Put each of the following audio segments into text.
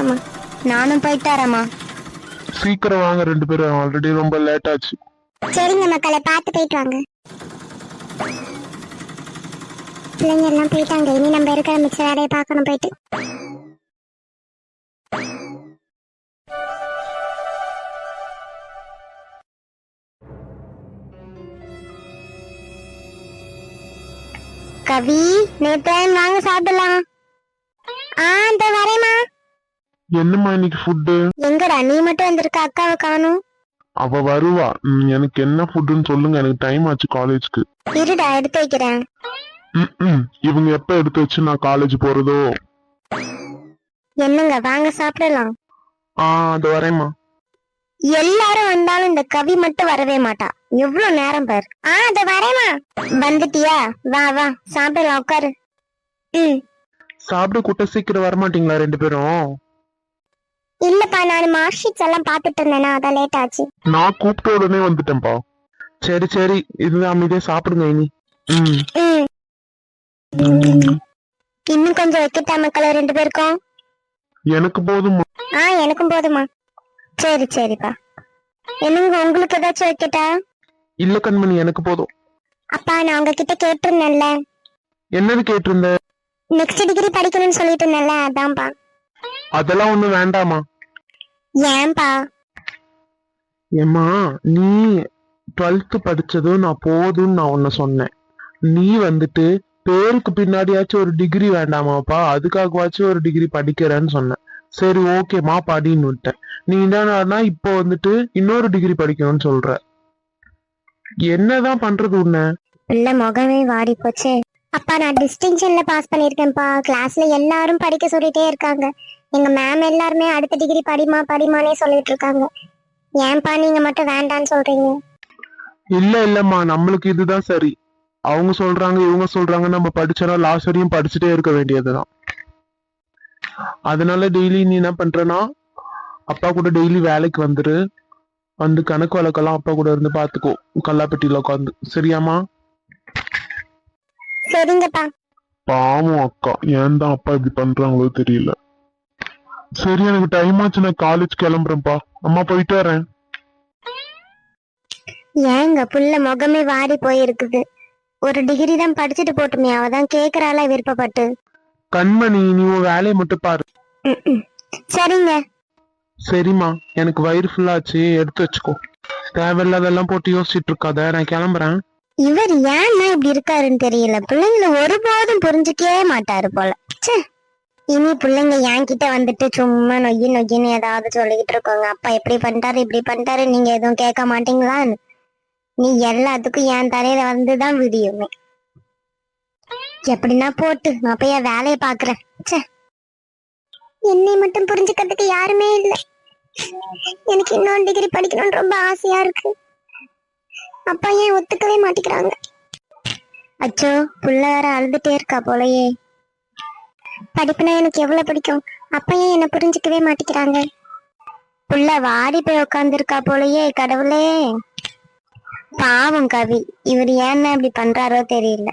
போங்கம்மா. நானும் போயிட்டு வரேம்மா. சீக்கிரம் வாங்க ரெண்டு பேரும், ஆல்ரெடி ரொம்ப லேட் ஆச்சு. சரிங்க மக்களை, பார்த்து போயிட்டு வாங்க. பிள்ளைங்க எல்லாம் போயிட்டாங்க, இனி நம்ம இருக்கிற மிச்ச வேலையை பார்க்கணும் போயிட்டு. கவி, நேத்து வாங்க சாப்பிடலாம். இந்த வரேம்மா. என்னம்மா இன்னைக்கு ஃபுட்டு? எங்கடா நீ மட்டும் வந்திருக்க, அக்காவை காணும். அவ வருவா. எனக்கு என்ன ஃபுட்டுன்னு சொல்லுங்க, எனக்கு டைம் ஆச்சு காலேஜ்க்கு. இருடா எடுத்து வைக்கிறேன். இவங்க எப்ப எடுத்து வச்சு நான் காலேஜ் போறதோ. என்னங்க வாங்க சாப்பிடலாம். அது வரேம்மா. எல்லாரும் வந்தாலும் இந்த கவி மட்டும் வரவே மாட்டா. எவ்வளவு நேரம் பாரு. அத வரேம்மா. வந்துட்டியா? வா வா சாப்பிடலாம், உட்காரு. சாப்பிட கூட்ட சீக்கிரம் வரமாட்டீங்களா ரெண்டு பேரும்? இல்லப்பா, நான் மார்க் ஷீட்ஸ் எல்லாம் பாத்துட்டு இருந்தேனா, அதான் லேட் ஆச்சு. நான் கூப்பிட்ட உடனே வந்துட்டேன்ப்பா. சரி சரி, இது அமைதியா சாப்பிடுங்க இனி. இன்னும் கொஞ்சம் வைக்கட்டா மக்களே ரெண்டு பேருக்கும்? எனக்கு போதுமா. எனக்கும் போதுமா. சரி சரிப்பா. என்னங்க உங்களுக்கு ஏதாச்சும் வைக்கட்டா? இல்ல கண்மணி, எனக்கு போதும். அப்பா, நான் உங்ககிட்ட கேட்டிருந்தேன்ல. என்னது கேட்டிருந்த? நெக்ஸ்ட் டிகிரி படிக்கணும்னு சொல்லிட்டு இருந்தேன்ல, அதான்ப்பா. அதெல்லாம் ஒண்ணும் வேண்டாமா. ஏன்பா? ஏம்மா, நீ 12th படிச்சதும் நான் போதும்னு நான் உன்ன சொன்னேன். நீ வந்துட்டு பேருக்கு பின்னாடியாச்சும் ஒரு டிகிரி வேண்டாமாப்பா, அதுக்காகவாச்சும் ஒரு டிகிரி படிக்கிறேன்னு சொன்னேன். சரி ஓகேமா படின்னு விட்டேன். நீ என்னன்னா இப்போ வந்துட்டு இன்னொரு டிகிரி படிக்கணும்னு சொல்ற. என்னதான் பண்றது உன்ன? இல்ல, முகமே வாடி போச்சே. அப்பா, நான் டிஸ்டிங்ஷன்ல பாஸ் பண்ணிருக்கேன்ப்பா. கிளாஸ்ல எல்லாரும் படிக்க சொல்லிட்டே இருக்காங்க. எங்க மேம் எல்லாருமே அடுத்த டிகிரி படிமா படிமானே சொல்லிட்டு இருக்காங்க. ஏன்பா நீங்க மட்டும் வேண்டான்னு சொல்றீங்க? இல்லம்மா, நம்மளுக்கு இதுதான் சரி. அவங்க சொல்றாங்க இவங்க சொல்றாங்க, நம்ம படிச்சோன்னா லாஸ்ட் வரையும் படிச்சுட்டே இருக்க வேண்டியதுதான். அதனால டெய்லி நீ என்ன பண்றனா, அப்பா கூட டெய்லி வேலைக்கு வந்துரு. வந்து கணக்கு வழக்கெல்லாம் அப்பா கூட இருந்து பாத்துக்கோ, கல்லாப்பெட்டியில உட்காந்து. சரியாமா? சரிங்கப்பா. பாவம் அக்கா, ஏன் தான் அப்பா இப்படி பண்றாங்களோ தெரியல. சரி, எனக்கு டைம் ஆச்சு, நான் காலேஜ் கிளம்புறேன்ப்பா. அம்மா போயிட்டு வரேன். ஏங்க புள்ள முகமே வாடி போயிருக்குது. ஒரு டிகிரி தான் படிச்சுட்டு போட்டுமே, அவதான் கேக்குறாளா விருப்பப்பட்டு. கண்மணி, நீ உன் வேலையை மட்டும் பாரு. சரிங்க. சரிம்மா, எனக்கு வயிறு ஃபுல்லாச்சு, எடுத்து வச்சுக்கோ. தேவையில்லாதெல்லாம் போட்டு யோசிச்சுட்டு இருக்காத, நான் கிளம்புறேன். இவர் ஏன்னா இப்படி இருக்காருன்னு தெரியல. பிள்ளைங்களை ஒருபோதும் புரிஞ்சுக்கவே மாட்டாரு போல. இனி பிள்ளைங்க என்கிட்ட வந்துட்டு சும்மா நொய்யு நொய்யின்னு ஏதாவது சொல்லிக்கிட்டு இருக்கோங்க. அப்பா எப்படி பண்ணிட்டாரு இப்படி பண்ணிட்டாரு, நீங்க எதுவும் கேட்க மாட்டீங்களான்னு. நீ எல்லாத்துக்கும் என் தலையில வந்துதான் விடியுமே. எப்படின்னா போட்டு, நான் போய் என் வேலையை பாக்குறேன். என்னை மட்டும் புரிஞ்சுக்கிறதுக்கு யாருமே இல்லை. எனக்கு இன்னொரு டிகிரி படிக்கணும்னு ரொம்ப ஆசையா இருக்கு. அப்பா ஏன் ஒத்துக்கவே மாட்டேங்கிறாங்க? அச்சோ, புள்ள வேற அழுதுட்டே இருக்கா போலயே. படிப்புனா எனக்கு எவ்வளவு பிடிக்கும், அப்பா ஏன் என்ன புரிஞ்சுக்கவே மாட்டேங்கிறாங்க? புள்ள வாடி போய் உட்காந்துருக்கா போலயே. கடவுளே, பாவம் கவி, இவர் ஏன்னா இப்படி பண்றாரோ தெரியல.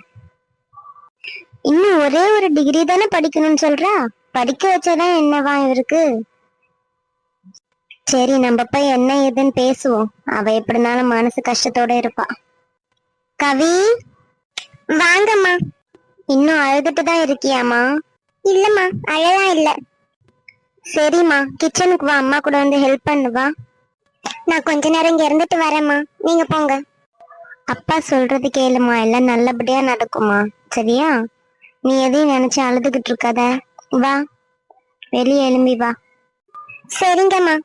இன்னும் ஒரே ஒரு டிகிரி தானே படிக்கணும்னு சொல்றா. படிக்க வச்சாதான் என்னவா இவருக்கு? சரி, நம்ம போய் என்ன ஏதுன்னு பேசுவோம். அவ எப்படினாலும் மனசு கஷ்டத்தோட இருப்பா. கவி, வாங்கம்மா. இன்னும் அழுதுட்டு தான் இருக்கியாமா? இல்லம்மா, அழலாம் இல்ல. சரிம்மா, கிச்சனுக்கு வா, அம்மா கூட வந்து ஹெல்ப் பண்ணுவா. நான் கொஞ்ச நேரம் இங்க இருந்துட்டு வரேம்மா, நீங்க போங்க. அப்பா சொல்றது கேளுமா, எல்லாம் நல்லபடியா நடக்குமா, சரியா? நீ எதையும் நினைச்சு அழுதுகிட்டு இருக்காத. வா, வெளியே எழும்பி வா. சரிங்கம்மா.